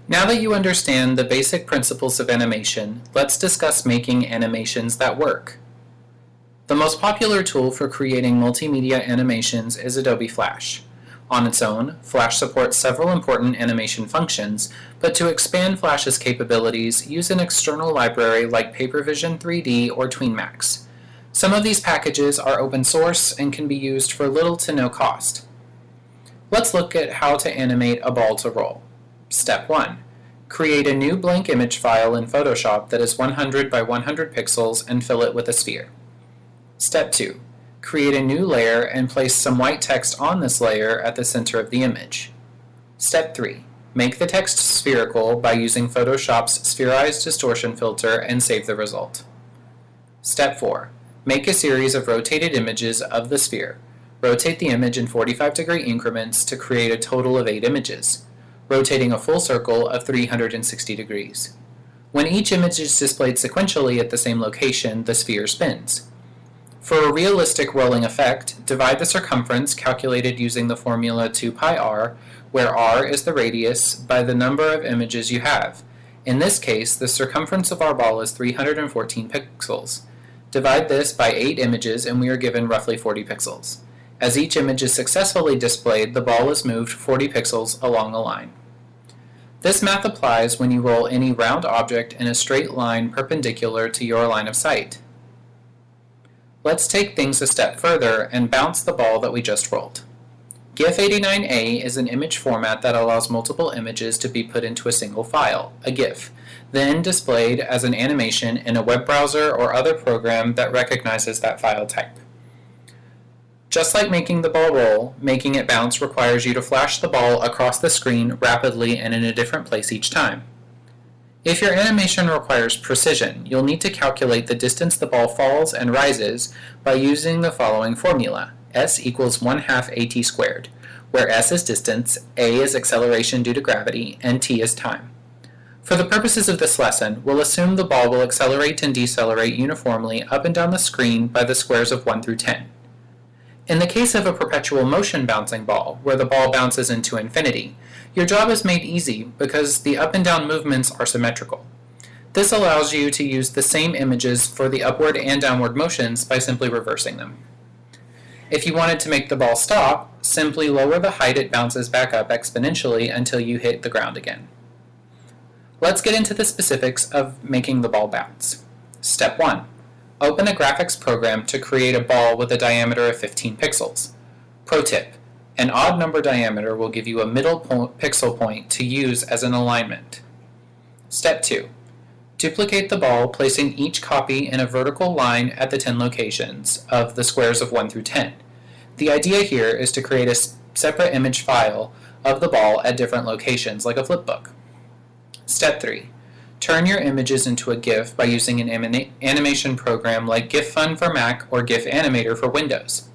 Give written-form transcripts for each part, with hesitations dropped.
Now that you understand the basic principles of animation, let's discuss making animations that work. The most popular tool for creating multimedia animations is Adobe Flash. On its own, Flash supports several important animation functions, but to expand Flash's capabilities, use an external library like PaperVision 3D or TweenMax. Some of these packages are open source and can be used for little to no cost. Let's look at how to animate a ball to roll. Step 1. Create a new blank image file in Photoshop that is 100 by 100 pixels and fill it with a sphere. Step 2. Create a new layer and place some white text on this layer at the center of the image. Step 3. Make the text spherical by using Photoshop's Spherized Distortion filter and save the result. Step 4. Make a series of rotated images of the sphere. Rotate the image in 45-degree increments to create a total of 8 images, rotating a full circle of 360 degrees. When each image is displayed sequentially at the same location, the sphere spins. For a realistic rolling effect, divide the circumference calculated using the formula 2 pi r, where r is the radius, by the number of images you have. In this case, the circumference of our ball is 314 pixels. Divide this by 8 images and we are given roughly 40 pixels. As each image is successfully displayed, the ball is moved 40 pixels along a line. This math applies when you roll any round object in a straight line perpendicular to your line of sight. Let's take things a step further and bounce the ball that we just rolled. GIF89A is an image format that allows multiple images to be put into a single file, a GIF, then displayed as an animation in a web browser or other program that recognizes that file type. Just like making the ball roll, making it bounce requires you to flash the ball across the screen rapidly and in a different place each time. If your animation requires precision, you'll need to calculate the distance the ball falls and rises by using the following formula: S equals 1/2 AT squared, where S is distance, A is acceleration due to gravity, and T is time. For the purposes of this lesson, we'll assume the ball will accelerate and decelerate uniformly up and down the screen by the squares of 1 through 10. In the case of a perpetual motion bouncing ball, where the ball bounces into infinity, your job is made easy because the up and down movements are symmetrical. This allows you to use the same images for the upward and downward motions by simply reversing them. If you wanted to make the ball stop, simply lower the height it bounces back up exponentially until you hit the ground again. Let's get into the specifics of making the ball bounce. Step 1. Open a graphics program to create a ball with a diameter of 15 pixels. Pro tip: an odd number diameter will give you a middle pixel point to use as an alignment. Step 2. Duplicate the ball, placing each copy in a vertical line at the 10 locations of the squares of 1 through 10. The idea here is to create a separate image file of the ball at different locations, like a flipbook. Step 3. Turn your images into a GIF by using an animation program like GIFFun for Mac or GIF Animator for Windows.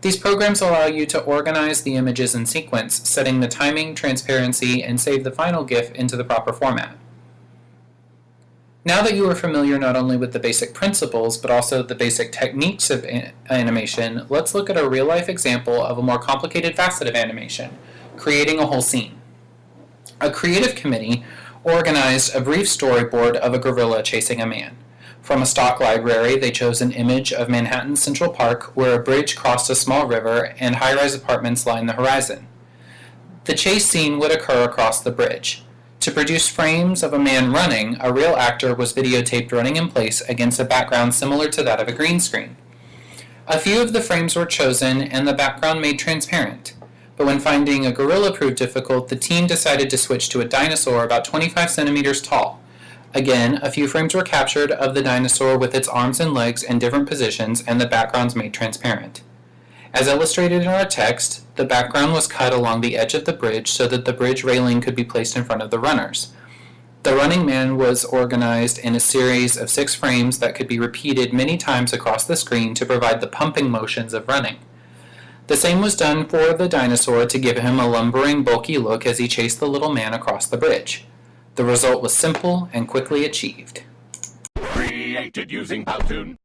These programs allow you to organize the images in sequence, setting the timing, transparency, and save the final GIF into the proper format. Now that you are familiar not only with the basic principles, but also the basic techniques of animation, let's look at a real-life example of a more complicated facet of animation: creating a whole scene. A creative committee organized a brief storyboard of a gorilla chasing a man. From a stock library, they chose an image of Manhattan's Central Park where a bridge crossed a small river and high-rise apartments lined the horizon. The chase scene would occur across the bridge. To produce frames of a man running, a real actor was videotaped running in place against a background similar to that of a green screen. A few of the frames were chosen and the background made transparent. But when finding a gorilla proved difficult, the team decided to switch to a dinosaur about 25 centimeters tall. Again, a few frames were captured of the dinosaur with its arms and legs in different positions and the backgrounds made transparent. As illustrated in our text, the background was cut along the edge of the bridge so that the bridge railing could be placed in front of the runners. The running man was organized in a series of 6 frames that could be repeated many times across the screen to provide the pumping motions of running. The same was done for the dinosaur to give him a lumbering, bulky look as he chased the little man across the bridge. The result was simple and quickly achieved. Created using Powtoon.